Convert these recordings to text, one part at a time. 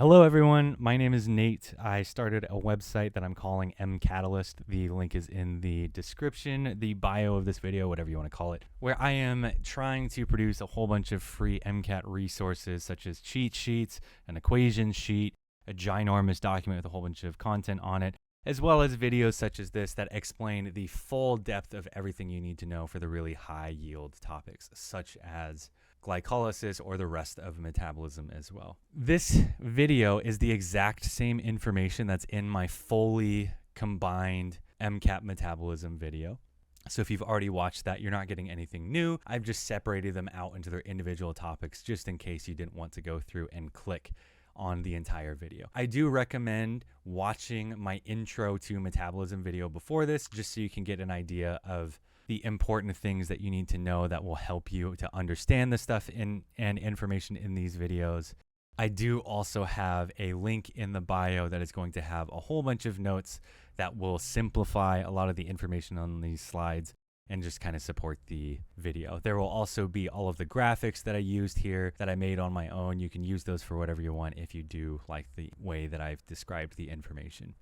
Hello everyone, my name is Nate. I started a website that I'm calling MCAT. The link is in the description, the bio of this video, whatever you want to call it, where I am trying to produce a whole bunch of free MCAT resources such as cheat sheets, an equation sheet, a ginormous document with a whole bunch of content on it, as well as videos such as this that explain the full depth of everything you need to know for the really high yield topics, such as glycolysis or the rest of metabolism as well. This video is the exact same information that's in my fully combined MCAT Metabolism video. So if you've already watched that, you're not getting anything new. I've just separated them out into their individual topics just in case you didn't want to go through and click on the entire video. I do recommend watching my intro to metabolism video before this, just so you can get an idea of the important things that you need to know that will help you to understand the stuff and information in these videos. I do also have a link in the bio that is going to have a whole bunch of notes that will simplify a lot of the information on these slides and just kind of support the video. There will also be all of the graphics that I used here that I made on my own. You can use those for whatever you want if you do like the way that I've described the information.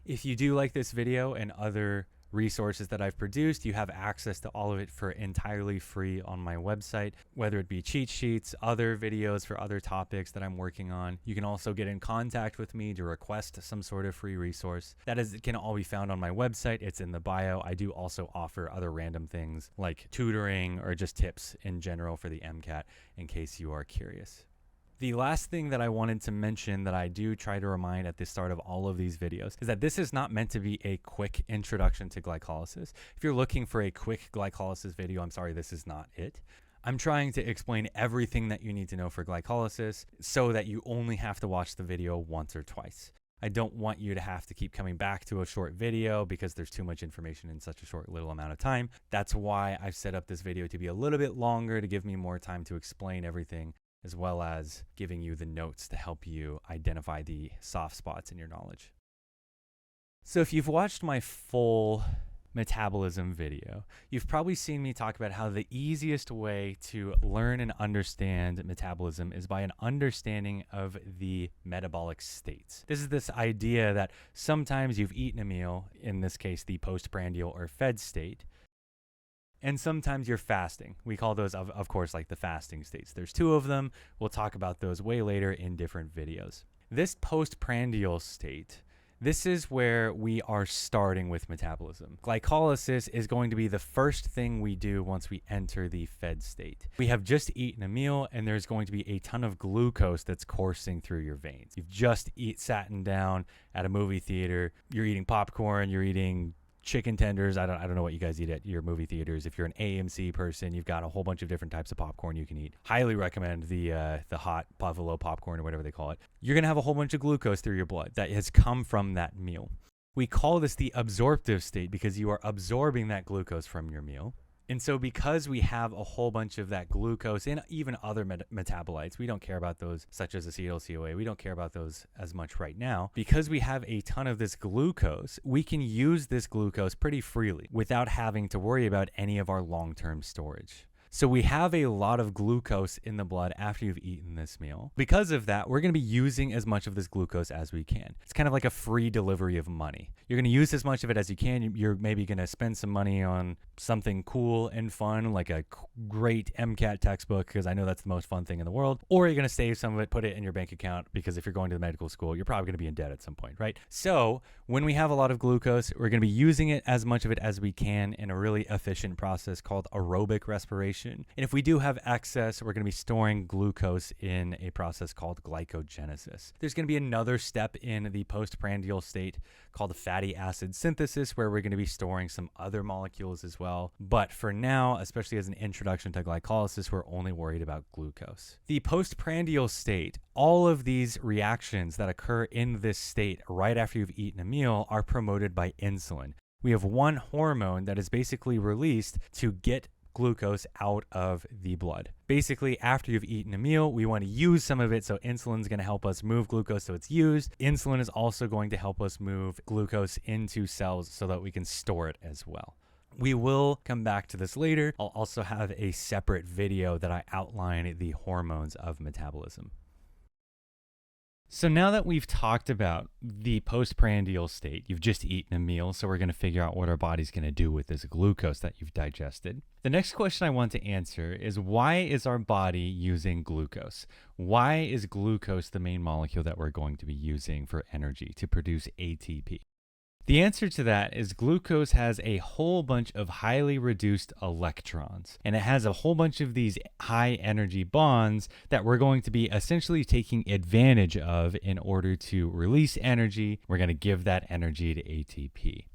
If you do like this video and other resources that I've produced, you have access to all of it for entirely free on my website, whether it be cheat sheets, other videos for other topics that I'm working on. You can also get in contact with me to request some sort of free resource. Can all be found on my website. It's in the bio. I do also offer other random things like tutoring or just tips in general for the MCAT in case you are curious. The last thing that I wanted to mention that I do try to remind at the start of all of these videos is that this is not meant to be a quick introduction to glycolysis. If you're looking for a quick glycolysis video, I'm sorry, this is not it. I'm trying to explain everything that you need to know for glycolysis so that you only have to watch the video once or twice. I don't want you to have to keep coming back to a short video because there's too much information in such a short little amount of time. That's why I've set up this video to be a little bit longer to give me more time to explain everything, as well as giving you the notes to help you identify the soft spots in your knowledge. So if you've watched my full metabolism video, you've probably seen me talk about how the easiest way to learn and understand metabolism is by an understanding of the metabolic states. This is this idea that sometimes you've eaten a meal, in this case the postprandial or fed state, and sometimes you're fasting. We call those, of course, like the fasting states. There's two of them. We'll talk about those way later in different videos. This postprandial state, this is where we are starting with metabolism. Glycolysis is going to be the first thing we do once we enter the fed state. We have just eaten a meal and there's going to be a ton of glucose that's coursing through your veins. You've just sat down at a movie theater. You're eating popcorn, you're eating chicken tenders. I don't know what you guys eat at your movie theaters. If you're an AMC person, you've got a whole bunch of different types of popcorn you can eat. Highly recommend the hot buffalo popcorn or whatever they call it. You're going to have a whole bunch of glucose through your blood that has come from that meal. We call this the absorptive state because you are absorbing that glucose from your meal. And so because we have a whole bunch of that glucose and even other metabolites, we don't care about those such as acetyl-CoA. We don't care about those as much right now. Because we have a ton of this glucose, we can use this glucose pretty freely without having to worry about any of our long-term storage. So we have a lot of glucose in the blood after you've eaten this meal. Because of that, we're going to be using as much of this glucose as we can. It's kind of like a free delivery of money. You're going to use as much of it as you can. You're maybe going to spend some money on something cool and fun, like a great MCAT textbook, because I know that's the most fun thing in the world. Or you're going to save some of it, put it in your bank account, because if you're going to the medical school, you're probably going to be in debt at some point, right? So when we have a lot of glucose, we're going to be using it as much of it as we can in a really efficient process called aerobic respiration. And if we do have excess, we're going to be storing glucose in a process called glycogenesis. There's going to be another step in the postprandial state called fatty acid synthesis, where we're going to be storing some other molecules as well. But for now, especially as an introduction to glycolysis, we're only worried about glucose. The postprandial state, all of these reactions that occur in this state right after you've eaten a meal are promoted by insulin. We have one hormone that is basically released to get glucose out of the blood. Basically, after you've eaten a meal, we want to use some of it, so insulin is going to help us move glucose so it's used. Insulin is also going to help us move glucose into cells so that we can store it as well. We will come back to this later. I'll also have a separate video that I outline the hormones of metabolism. So now that we've talked about the postprandial state, you've just eaten a meal, so we're going to figure out what our body's going to do with this glucose that you've digested. The next question I want to answer is, why is our body using glucose? Why is glucose the main molecule that we're going to be using for energy to produce ATP? The answer to that is glucose has a whole bunch of highly reduced electrons, and it has a whole bunch of these high energy bonds that we're going to be essentially taking advantage of in order to release energy. We're going to give that energy to ATP.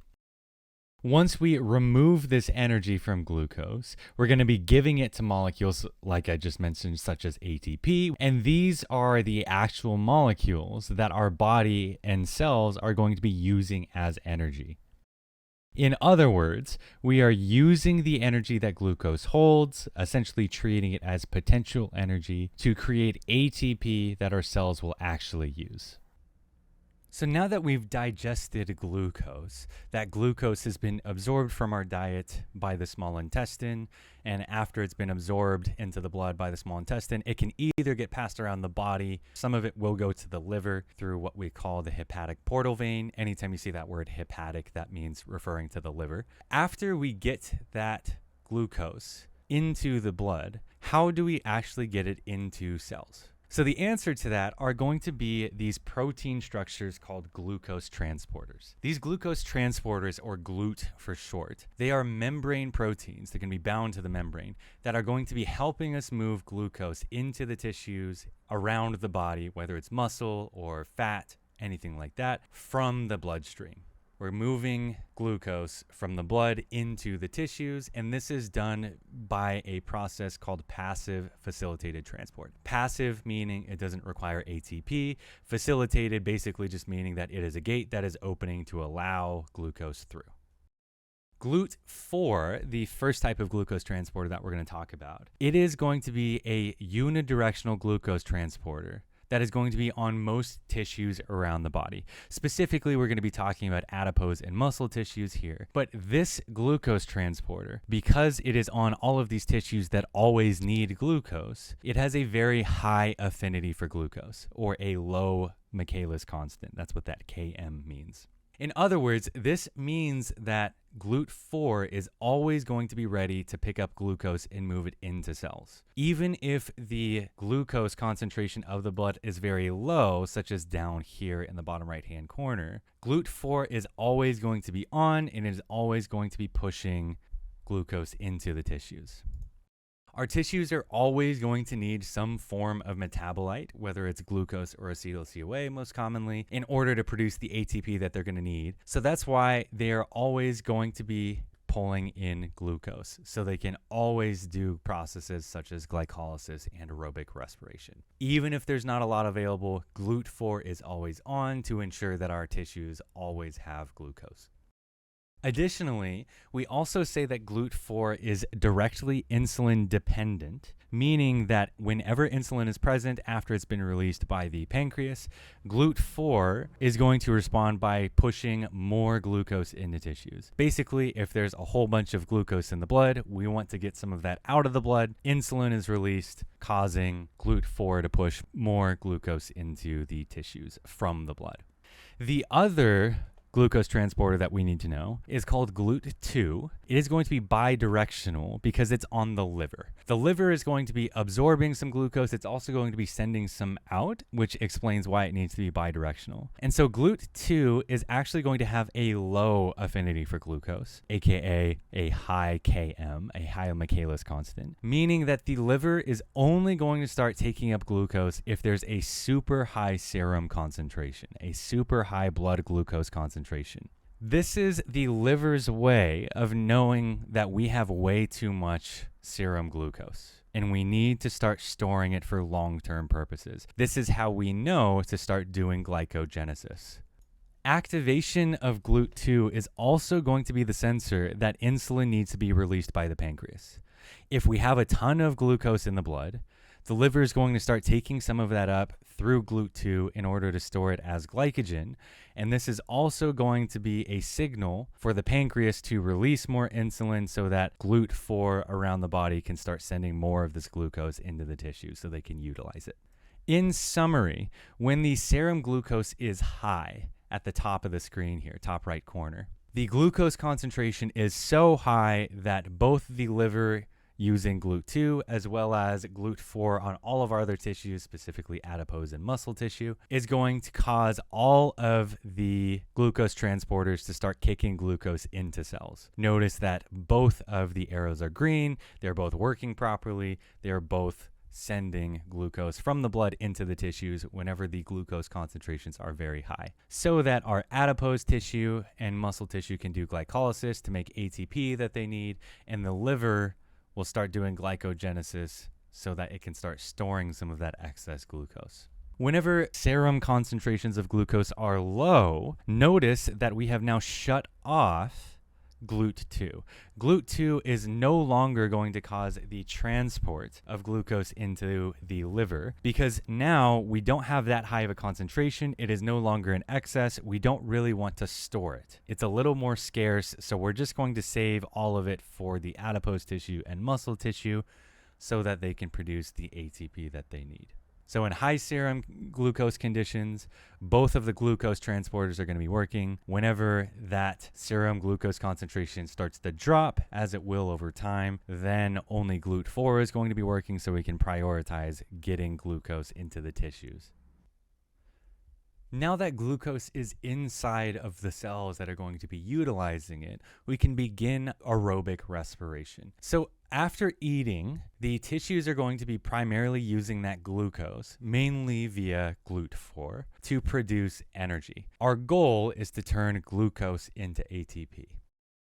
Once we remove this energy from glucose, we're going to be giving it to molecules like I just mentioned, such as ATP. And these are the actual molecules that our body and cells are going to be using as energy. In other words, we are using the energy that glucose holds, essentially treating it as potential energy to create ATP that our cells will actually use. So now that we've digested glucose, that glucose has been absorbed from our diet by the small intestine, and after it's been absorbed into the blood by the small intestine, it can either get passed around the body. Some of it will go to the liver through what we call the hepatic portal vein. Anytime you see that word hepatic, that means referring to the liver. After we get that glucose into the blood, how do we actually get it into cells? So the answer to that are going to be these protein structures called glucose transporters. These glucose transporters, or GLUT for short, they are membrane proteins that can be bound to the membrane that are going to be helping us move glucose into the tissues around the body, whether it's muscle or fat, anything like that, from the bloodstream. We're moving glucose from the blood into the tissues, and this is done by a process called passive facilitated transport. Passive meaning it doesn't require ATP. Facilitated basically just meaning that it is a gate that is opening to allow glucose through. GLUT4, the first type of glucose transporter that we're going to talk about, it is going to be a unidirectional glucose transporter that is going to be on most tissues around the body. Specifically, we're going to be talking about adipose and muscle tissues here. But this glucose transporter, because it is on all of these tissues that always need glucose, it has a very high affinity for glucose, or a low Michaelis constant. That's what that Km means. In other words, this means that GLUT4 is always going to be ready to pick up glucose and move it into cells. Even if the glucose concentration of the blood is very low, such as down here in the bottom right-hand corner, GLUT4 is always going to be on, and it is always going to be pushing glucose into the tissues. Our tissues are always going to need some form of metabolite, whether it's glucose or acetyl-CoA most commonly, in order to produce the ATP that they're going to need. So that's why they are always going to be pulling in glucose, so they can always do processes such as glycolysis and aerobic respiration. Even if there's not a lot available, GLUT4 is always on to ensure that our tissues always have glucose. Additionally, we also say that GLUT4 is directly insulin dependent, meaning that whenever insulin is present after it's been released by the pancreas, GLUT4 is going to respond by pushing more glucose into tissues. Basically, if there's a whole bunch of glucose in the blood, we want to get some of that out of the blood. Insulin is released, causing GLUT4 to push more glucose into the tissues from the blood. The other glucose transporter that we need to know is called GLUT2. It is going to be bidirectional because it's on the liver. The liver is going to be absorbing some glucose. It's also going to be sending some out, which explains why it needs to be bidirectional. And so GLUT2 is actually going to have a low affinity for glucose, aka a high Km, a high Michaelis constant, meaning that the liver is only going to start taking up glucose if there's a super high serum concentration, a super high blood glucose concentration. This is the liver's way of knowing that we have way too much serum glucose and we need to start storing it for long-term purposes. This is how we know to start doing glycogenesis. Activation of GLUT2 is also going to be the sensor that insulin needs to be released by the pancreas. If we have a ton of glucose in the blood, the liver is going to start taking some of that up through GLUT2 in order to store it as glycogen. And this is also going to be a signal for the pancreas to release more insulin so that GLUT4 around the body can start sending more of this glucose into the tissue so they can utilize it. In summary, when the serum glucose is high at the top of the screen here, top right corner, the glucose concentration is so high that both the liver using GLUT2 as well as GLUT4 on all of our other tissues, specifically adipose and muscle tissue, is going to cause all of the glucose transporters to start kicking glucose into cells. Notice that both of the arrows are green. They're both working properly. They're both sending glucose from the blood into the tissues whenever the glucose concentrations are very high, so that our adipose tissue and muscle tissue can do glycolysis to make ATP that they need, and the liver will start doing glycogenesis so that it can start storing some of that excess glucose. Whenever serum concentrations of glucose are low, notice that we have now shut off GLUT2. GLUT2 is no longer going to cause the transport of glucose into the liver because now we don't have that high of a concentration. It is no longer in excess. We don't really want to store it. It's a little more scarce, so we're just going to save all of it for the adipose tissue and muscle tissue so that they can produce the ATP that they need. So in high serum glucose conditions, both of the glucose transporters are going to be working. Whenever that serum glucose concentration starts to drop, as it will over time, then only GLUT4 is going to be working so we can prioritize getting glucose into the tissues. Now that glucose is inside of the cells that are going to be utilizing it, we can begin aerobic respiration. So after eating, the tissues are going to be primarily using that glucose, mainly via GLUT4, to produce energy. Our goal is to turn glucose into ATP.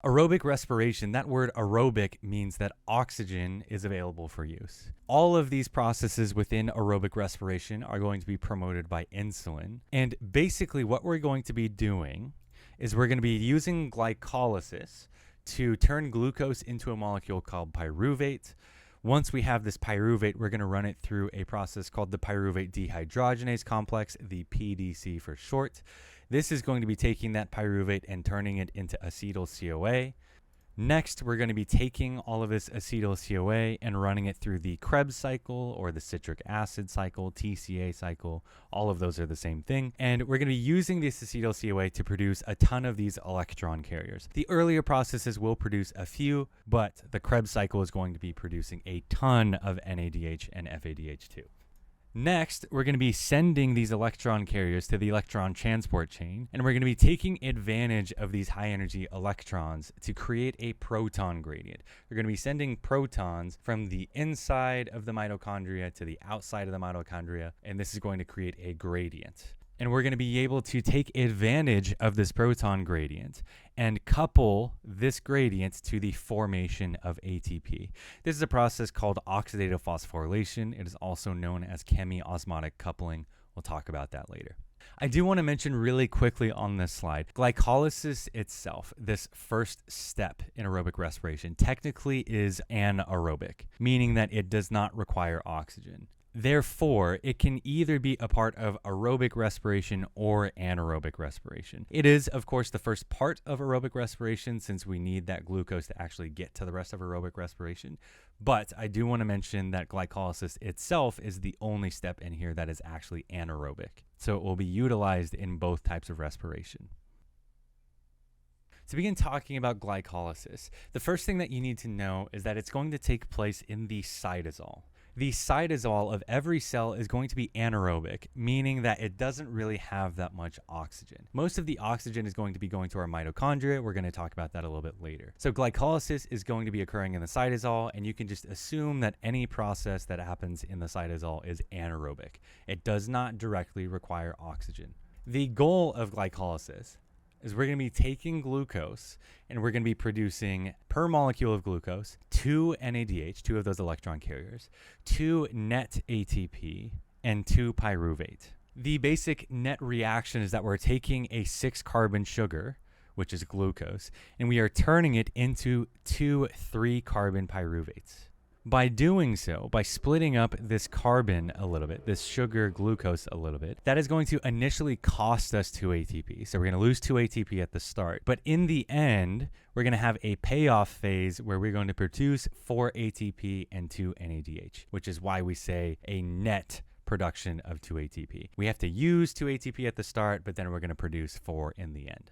Aerobic respiration, that word aerobic means that oxygen is available for use. All of these processes within aerobic respiration are going to be promoted by insulin. And basically what we're going to be doing is we're going to be using glycolysis to turn glucose into a molecule called pyruvate. Once we have this pyruvate, we're going to run it through a process called the pyruvate dehydrogenase complex, the PDC for short. This is going to be taking that pyruvate and turning it into acetyl-CoA. Next, we're going to be taking all of this acetyl-CoA and running it through the Krebs cycle or the citric acid cycle, TCA cycle. All of those are the same thing. And we're going to be using this acetyl-CoA to produce a ton of these electron carriers. The earlier processes will produce a few, but the Krebs cycle is going to be producing a ton of NADH and FADH2. Next, we're going to be sending these electron carriers to the electron transport chain, and we're going to be taking advantage of these high-energy electrons to create a proton gradient. We're going to be sending protons from the inside of the mitochondria to the outside of the mitochondria, and this is going to create a gradient. And we're going to be able to take advantage of this proton gradient and couple this gradient to the formation of ATP. This is a process called oxidative phosphorylation. It is also known as chemiosmotic coupling. We'll talk about that later. I do want to mention really quickly on this slide, glycolysis itself, this first step in aerobic respiration, technically is anaerobic, meaning that it does not require oxygen. Therefore, it can either be a part of aerobic respiration or anaerobic respiration. It is, of course, the first part of aerobic respiration since we need that glucose to actually get to the rest of aerobic respiration. But I do want to mention that glycolysis itself is the only step in here that is actually anaerobic. So it will be utilized in both types of respiration. To begin talking about glycolysis, the first thing that you need to know is that it's going to take place in the cytosol. The cytosol of every cell is going to be anaerobic, meaning that it doesn't really have that much oxygen. Most of the oxygen is going to be going to our mitochondria. We're going to talk about that a little bit later. So glycolysis is going to be occurring in the cytosol, and you can just assume that any process that happens in the cytosol is anaerobic. It does not directly require oxygen. The goal of glycolysis is we're going to be taking glucose and we're going to be producing per molecule of glucose 2 NADH, 2 of those electron carriers, 2 net ATP, and 2 pyruvate. The basic net reaction is that we're taking a 6-carbon sugar, which is glucose, and we are turning it into 2 3-carbon pyruvates. By doing so, by splitting up this carbon a little bit, this sugar glucose a little bit, that is going to initially cost us 2 ATP. So we're going to lose 2 ATP at the start. But in the end, we're going to have a payoff phase where we're going to produce 4 ATP and 2 NADH, which is why we say a net production of 2-ATP. We have to use 2-ATP at the start, but then we're going to produce 4 in the end.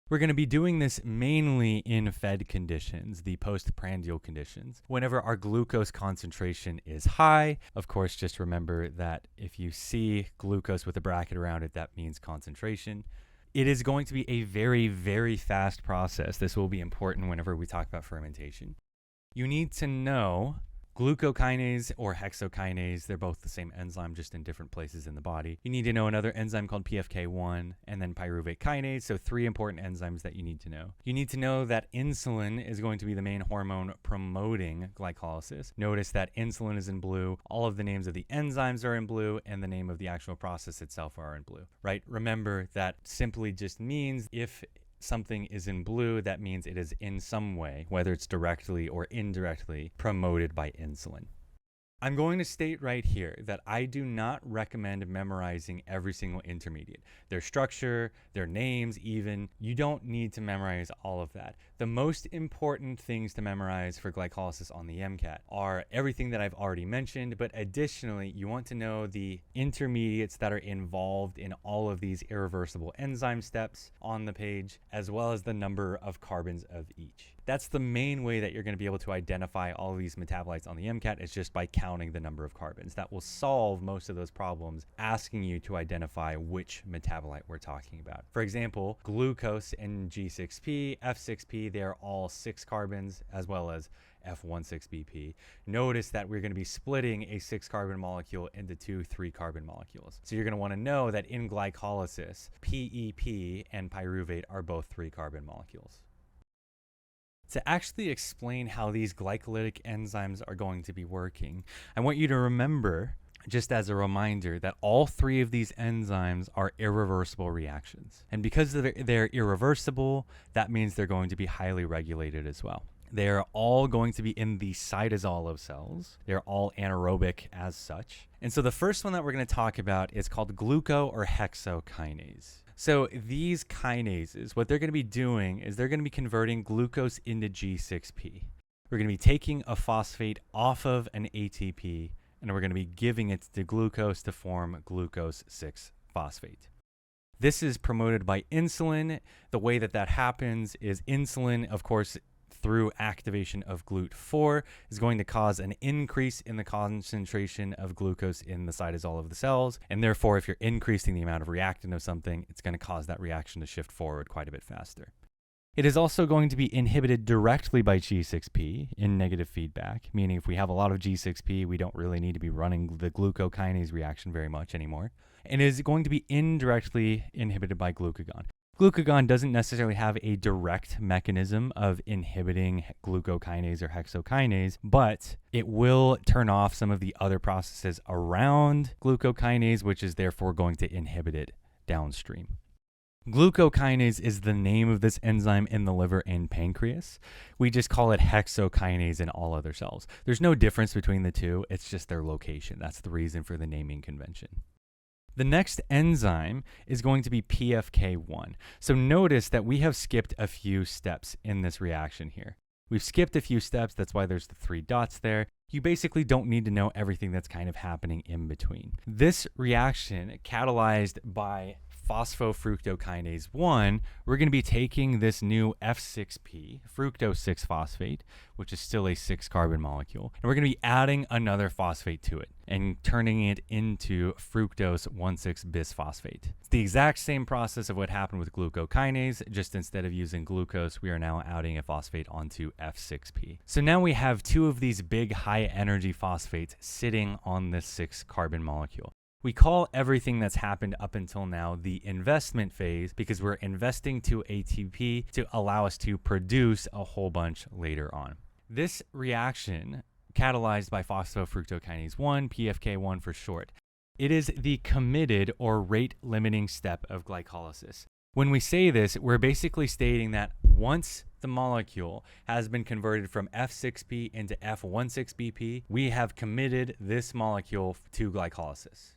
We're going to be doing this mainly in fed conditions, the postprandial conditions. Whenever our glucose concentration is high, of course, just remember that if you see glucose with a bracket around it, that means concentration. It is going to be a very, very fast process. This will be important whenever we talk about fermentation. You need to know glucokinase or hexokinase. They're both the same enzyme, just in different places in the body. You need to know another enzyme called PFK1 and then pyruvate kinase. So 3 important enzymes that you need to know. You need to know that insulin is going to be the main hormone promoting glycolysis. Notice that insulin is in blue. All of the names of the enzymes are in blue, and the name of the actual process itself are in blue, right? Remember that simply just means if something is in blue, that means it is in some way, whether it's directly or indirectly, promoted by insulin. I'm going to state right here that I do not recommend memorizing every single intermediate. Their structure, their names even. You don't need to memorize all of that. The most important things to memorize for glycolysis on the MCAT are everything that I've already mentioned, but additionally, you want to know the intermediates that are involved in all of these irreversible enzyme steps on the page, as well as the number of carbons of each. That's the main way that you're going to be able to identify all of these metabolites on the MCAT, is just by counting the number of carbons. That will solve most of those problems, asking you to identify which metabolite we're talking about. For example, glucose and G6P, F6P, they're all 6 carbons, as well as F16BP. Notice that we're going to be splitting a 6-carbon molecule into 2 3-carbon molecules. So you're going to want to know that in glycolysis, PEP and pyruvate are both 3-carbon molecules. To actually explain how these glycolytic enzymes are going to be working, I want you to remember, just as a reminder, that all 3 of these enzymes are irreversible reactions. And because they're irreversible, that means they're going to be highly regulated as well. They're all going to be in the cytosol of cells. They're all anaerobic as such. And so the first one that we're going to talk about is called gluco or hexokinase. So these kinases, what they're going to be doing is they're going to be converting glucose into G6P. We're going to be taking a phosphate off of an ATP, and we're going to be giving it to glucose to form glucose 6-phosphate. This is promoted by insulin. The way that that happens is insulin, of course, through activation of GLUT4 is going to cause an increase in the concentration of glucose in the cytosol of the cells. And therefore, if you're increasing the amount of reactant of something, it's going to cause that reaction to shift forward quite a bit faster. It is also going to be inhibited directly by G6P in negative feedback, meaning if we have a lot of G6P, we don't really need to be running the glucokinase reaction very much anymore. And it is going to be indirectly inhibited by glucagon. Glucagon doesn't necessarily have a direct mechanism of inhibiting glucokinase or hexokinase, but it will turn off some of the other processes around glucokinase, which is therefore going to inhibit it downstream. Glucokinase is the name of this enzyme in the liver and pancreas. We just call it hexokinase in all other cells. There's no difference between the two. It's just their location. That's the reason for the naming convention. The next enzyme is going to be PFK1. So notice that we have skipped a few steps in this reaction here. We've skipped a few steps. That's why there's the 3 dots there. You basically don't need to know everything that's kind of happening in between. This reaction, catalyzed by phosphofructokinase 1, we're going to be taking this new F6P, fructose 6-phosphate, which is still a 6-carbon molecule, and we're going to be adding another phosphate to it and turning it into fructose 1,6-bisphosphate. It's the exact same process of what happened with glucokinase, just instead of using glucose, we are now adding a phosphate onto F6P. So now we have 2 of these big high-energy phosphates sitting on this 6-carbon molecule. We call everything that's happened up until now the investment phase because we're investing to ATP to allow us to produce a whole bunch later on. This reaction, catalyzed by phosphofructokinase 1, PFK1 for short, it is the committed or rate-limiting step of glycolysis. When we say this, we're basically stating that once the molecule has been converted from F6P into F16BP, we have committed this molecule to glycolysis.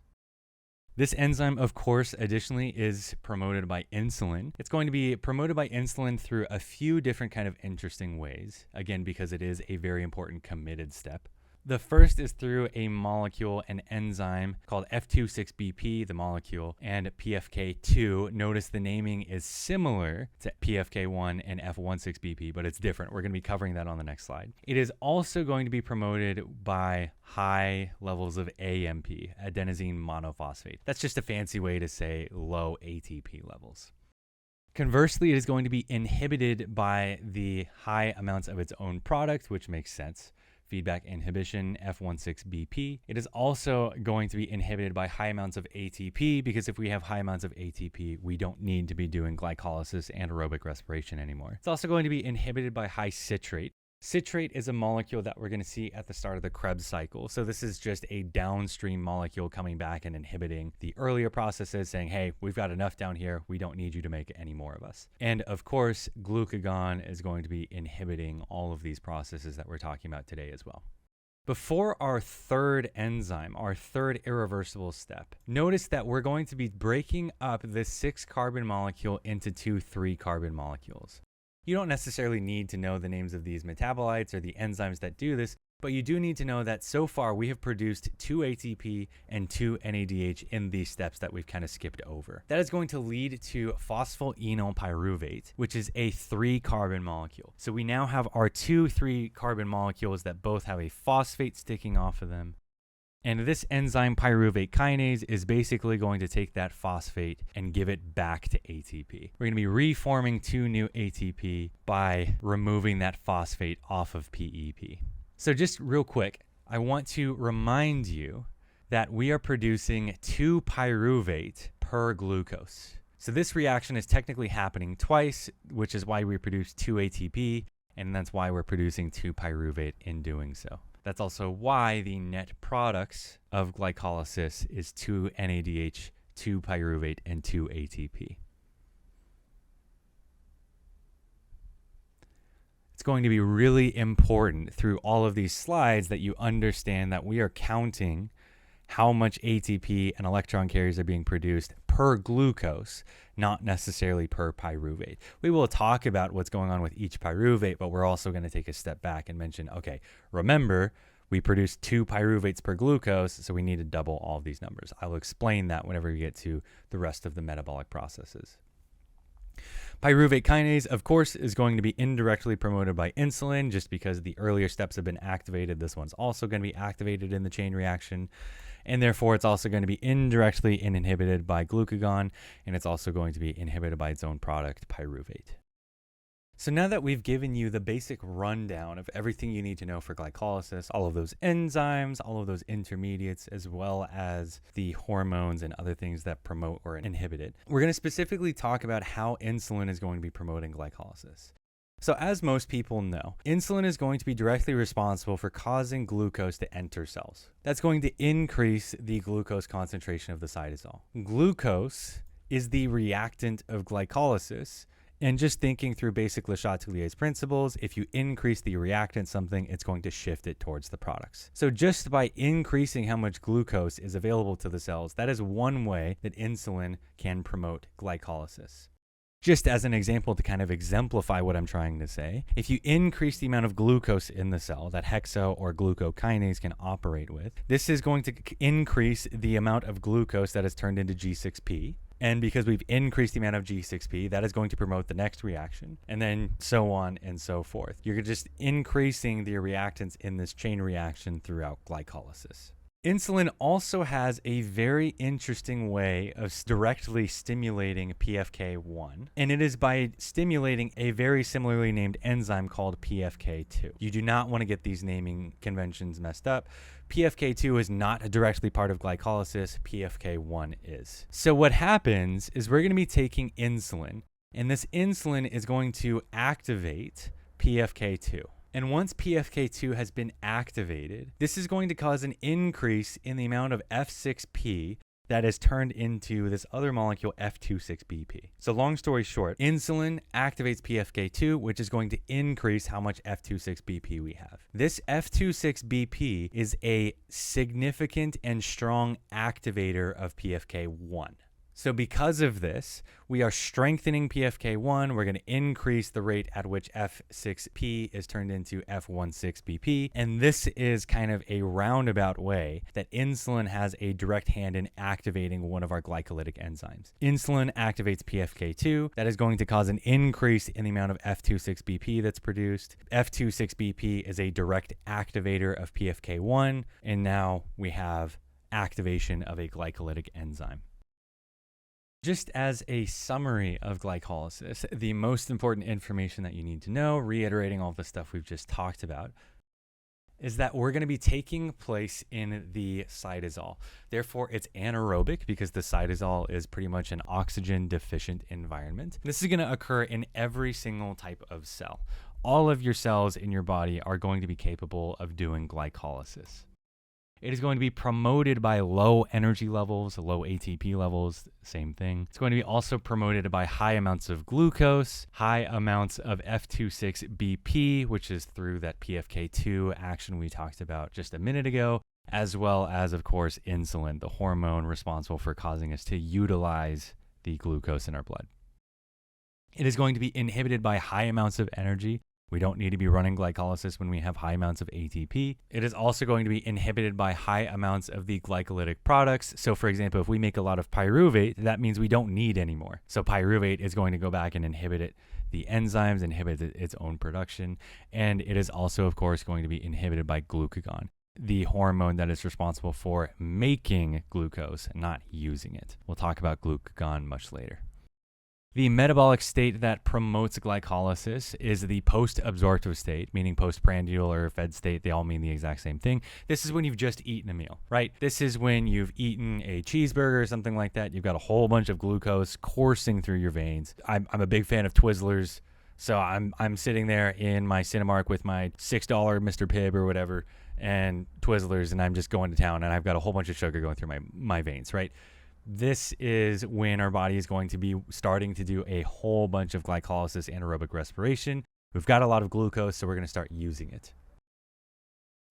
This enzyme, of course, additionally is promoted by insulin. It's going to be promoted by insulin through a few different kind of interesting ways, again, because it is a very important committed step. The first is through a molecule, an enzyme called F26BP, the molecule, and PFK2. Notice the naming is similar to PFK1 and F16BP, but it's different. We're going to be covering that on the next slide. It is also going to be promoted by high levels of AMP, adenosine monophosphate. That's just a fancy way to say low ATP levels. Conversely, it is going to be inhibited by the high amounts of its own product, which makes sense. Feedback inhibition, F16BP. It is also going to be inhibited by high amounts of ATP, because if we have high amounts of ATP, we don't need to be doing glycolysis and aerobic respiration anymore. It's also going to be inhibited by high citrate. Citrate is a molecule that we're going to see at the start of the Krebs cycle. So this is just a downstream molecule coming back and inhibiting the earlier processes, saying, hey, we've got enough down here. We don't need you to make any more of us. And of course, glucagon is going to be inhibiting all of these processes that we're talking about today as well. Before our third enzyme, our third irreversible step, notice that we're going to be breaking up this 6-carbon molecule into 2 3-carbon molecules. You don't necessarily need to know the names of these metabolites or the enzymes that do this, but you do need to know that so far we have produced 2 ATP and 2 NADH in these steps that we've kind of skipped over. That is going to lead to phosphoenol pyruvate, which is a 3-carbon molecule. So we now have our 2 3-carbon molecules that both have a phosphate sticking off of them. And this enzyme pyruvate kinase is basically going to take that phosphate and give it back to ATP. We're going to be reforming 2 new ATP by removing that phosphate off of PEP. So just real quick, I want to remind you that we are producing 2 pyruvate per glucose. So this reaction is technically happening twice, which is why we produce 2 ATP, and that's why we're producing 2 pyruvate in doing so. That's also why the net products of glycolysis is 2 NADH, 2 pyruvate, and 2 ATP. It's going to be really important through all of these slides that you understand that we are counting how much ATP and electron carriers are being produced per glucose, not necessarily per pyruvate. We will talk about what's going on with each pyruvate, but we're also going to take a step back and mention, okay, remember, we produce 2 pyruvates per glucose, so we need to double all of these numbers. I will explain that whenever we get to the rest of the metabolic processes. Pyruvate kinase, of course, is going to be indirectly promoted by insulin, just because the earlier steps have been activated. This one's also going to be activated in the chain reaction. And therefore, it's also going to be indirectly inhibited by glucagon, and it's also going to be inhibited by its own product, pyruvate. So now that we've given you the basic rundown of everything you need to know for glycolysis, all of those enzymes, all of those intermediates, as well as the hormones and other things that promote or inhibit it, we're going to specifically talk about how insulin is going to be promoting glycolysis. So as most people know, insulin is going to be directly responsible for causing glucose to enter cells. That's going to increase the glucose concentration of the cytosol. Glucose is the reactant of glycolysis. And just thinking through basic Le Chatelier's principles, if you increase the reactant something, it's going to shift it towards the products. So just by increasing how much glucose is available to the cells, that is one way that insulin can promote glycolysis. Just as an example to kind of exemplify what I'm trying to say, if you increase the amount of glucose in the cell that hexo or glucokinase can operate with, this is going to increase the amount of glucose that is turned into G6P. And because we've increased the amount of G6P, that is going to promote the next reaction, and then so on and so forth. You're just increasing the reactants in this chain reaction throughout glycolysis. Insulin also has a very interesting way of directly stimulating PFK1, and it is by stimulating a very similarly named enzyme called PFK2. You do not want to get these naming conventions messed up. PFK2 is not directly part of glycolysis, PFK1 is. So what happens is we're going to be taking insulin, and this insulin is going to activate PFK2. And once PFK2 has been activated, this is going to cause an increase in the amount of F6P that is turned into this other molecule, F26BP. So long story short, insulin activates PFK2, which is going to increase how much F26BP we have. This F26BP is a significant and strong activator of PFK1. So because of this, we are strengthening PFK1. We're going to increase the rate at which F6P is turned into F16BP. And this is kind of a roundabout way that insulin has a direct hand in activating one of our glycolytic enzymes. Insulin activates PFK2. That is going to cause an increase in the amount of F26BP that's produced. F26BP is a direct activator of PFK1. And now we have activation of a glycolytic enzyme. Just as a summary of glycolysis, the most important information that you need to know, reiterating all the stuff we've just talked about, is that we're going to be taking place in the cytosol. Therefore, it's anaerobic because the cytosol is pretty much an oxygen deficient environment. This is going to occur in every single type of cell. All of your cells in your body are going to be capable of doing glycolysis. It is going to be promoted by low energy levels, low ATP levels, same thing. It's going to be also promoted by high amounts of glucose, high amounts of F26BP, which is through that PFK2 action we talked about just a minute ago, as well as, of course, insulin, the hormone responsible for causing us to utilize the glucose in our blood. It is going to be inhibited by high amounts of energy. We don't need to be running glycolysis when we have high amounts of ATP. It is also going to be inhibited by high amounts of the glycolytic products. So for example, if we make a lot of pyruvate, that means we don't need any more. So pyruvate is going to go back and inhibit the enzymes, inhibit its own production. And it is also, of course, going to be inhibited by glucagon, the hormone that is responsible for making glucose, not using it. We'll talk about glucagon much later. The metabolic state that promotes glycolysis is the postabsorptive state, meaning postprandial or fed state. They all mean the exact same thing. This is when you've just eaten a meal, right? This is when you've eaten a cheeseburger or something like that. You've got a whole bunch of glucose coursing through your veins. I'm a big fan of Twizzlers. So I'm sitting there in my Cinemark with my $6 Mr. Pibb or whatever and Twizzlers, and I'm just going to town, and I've got a whole bunch of sugar going through my veins, right? This is when our body is going to be starting to do a whole bunch of glycolysis, anaerobic respiration. We've got a lot of glucose, so we're going to start using it.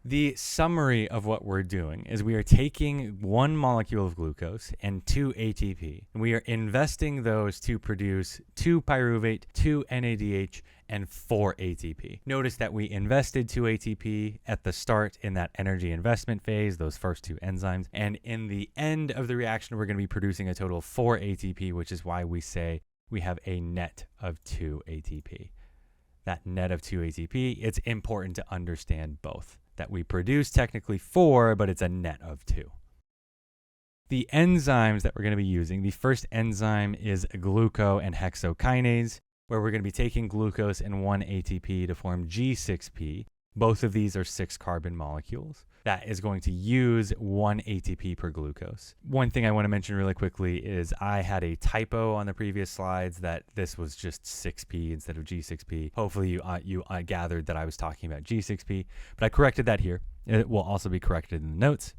The summary of what we're doing is we are taking one molecule of glucose and 2 ATP, and we are investing those to produce 2 pyruvate, 2 NADH, and 4 ATP. Notice that we invested 2 ATP at the start in that energy investment phase, those first 2 enzymes, and in the end of the reaction, we're going to be producing a total of 4 ATP, which is why we say we have a net of 2 ATP. That net of 2 ATP, it's important to understand both. That we produce technically 4, but it's a net of 2. The enzymes that we're going to be using, the first enzyme is gluco and hexokinase, where we're going to be taking glucose and 1 ATP to form G6P. Both of these are 6-carbon molecules. That is going to use 1 ATP per glucose. One thing I want to mention really quickly is I had a typo on the previous slides that this was just 6P instead of G6P. Hopefully you gathered that I was talking about G6P, but I corrected that here. It will also be corrected in the notes.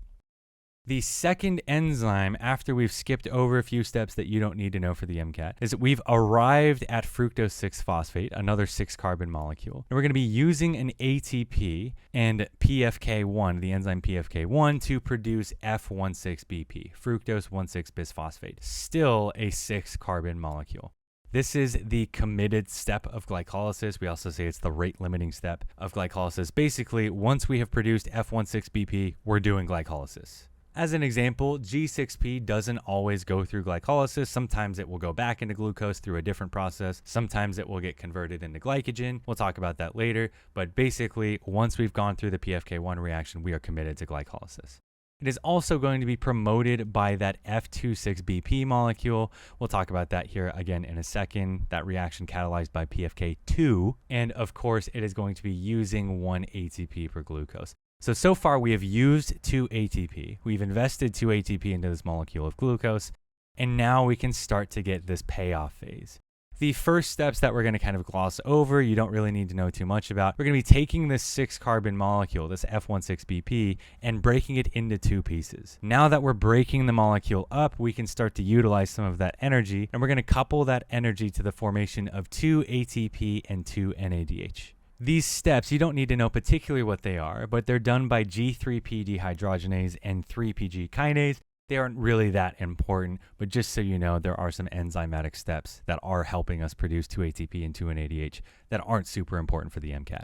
The second enzyme, after we've skipped over a few steps that you don't need to know for the MCAT, is that we've arrived at fructose 6-phosphate, another 6-carbon molecule. And we're going to be using an ATP and PFK1, the enzyme PFK1, to produce F16BP, fructose 1,6-bisphosphate, still a 6-carbon molecule. This is the committed step of glycolysis. We also say it's the rate-limiting step of glycolysis. Basically, once we have produced F16BP, we're doing glycolysis. As an example, G6P doesn't always go through glycolysis. Sometimes it will go back into glucose through a different process. Sometimes it will get converted into glycogen. We'll talk about that later. But basically, once we've gone through the PFK1 reaction, we are committed to glycolysis. It is also going to be promoted by that F26BP molecule. We'll talk about that here again in a second. That reaction catalyzed by PFK2. And of course, it is going to be using 1 ATP per glucose. So far we have used 2 ATP. We've invested 2 ATP into this molecule of glucose, and now we can start to get this payoff phase. The first steps that we're going to kind of gloss over, you don't really need to know too much about. We're going to be taking this 6-carbon molecule, this F16BP, and breaking it into 2 pieces. Now that we're breaking the molecule up, we can start to utilize some of that energy, and we're going to couple that energy to the formation of 2 ATP and 2 NADH. These steps, you don't need to know particularly what they are, but they're done by G3P dehydrogenase and 3PG kinase. They aren't really that important, but just so you know, there are some enzymatic steps that are helping us produce 2-ATP and 2-NADH that aren't super important for the MCAT.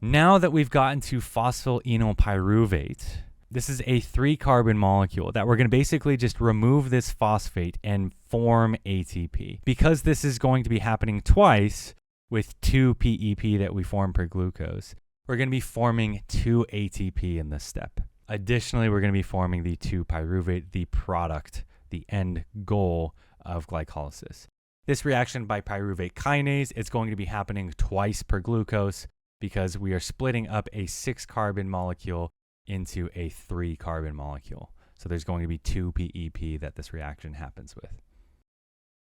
Now that we've gotten to phosphoenolpyruvate, this is a 3-carbon molecule that we're going to basically just remove this phosphate and form ATP. Because this is going to be happening twice with 2 PEP that we form per glucose, we're going to be forming 2 ATP in this step. Additionally, we're going to be forming the 2-pyruvate, the product, the end goal of glycolysis. This reaction by pyruvate kinase, it's going to be happening twice per glucose because we are splitting up a 6-carbon molecule into a 3-carbon molecule. So there's going to be 2 PEP that this reaction happens with.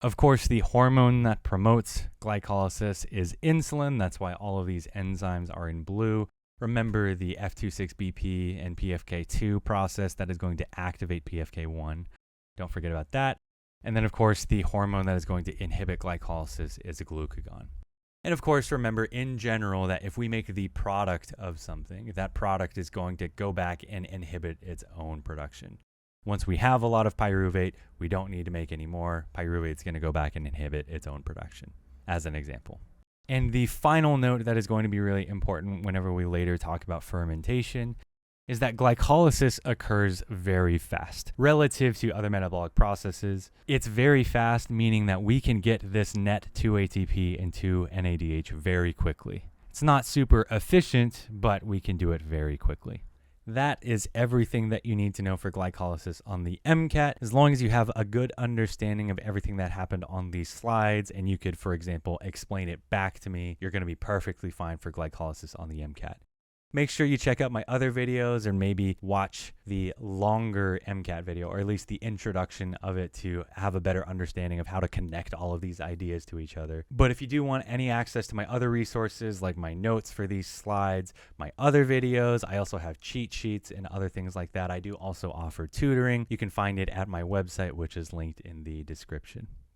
Of course, the hormone that promotes glycolysis is insulin. That's why all of these enzymes are in blue. Remember the F26BP and PFK2 process that is going to activate PFK1. Don't forget about that. And then, of course, the hormone that is going to inhibit glycolysis is a glucagon. And of course, remember in general that if we make the product of something, that product is going to go back and inhibit its own production. Once we have a lot of pyruvate, we don't need to make any more. Pyruvate is going to go back and inhibit its own production, as an example. And the final note that is going to be really important whenever we later talk about fermentation is that glycolysis occurs very fast. Relative to other metabolic processes, it's very fast, meaning that we can get this net 2-ATP and 2-NADH very quickly. It's not super efficient, but we can do it very quickly. That is everything that you need to know for glycolysis on the MCAT. As long as you have a good understanding of everything that happened on these slides and you could, for example, explain it back to me, you're going to be perfectly fine for glycolysis on the MCAT. Make sure you check out my other videos or maybe watch the longer MCAT video, or at least the introduction of it, to have a better understanding of how to connect all of these ideas to each other. But if you do want any access to my other resources, like my notes for these slides, my other videos, I also have cheat sheets and other things like that. I do also offer tutoring. You can find it at my website, which is linked in the description.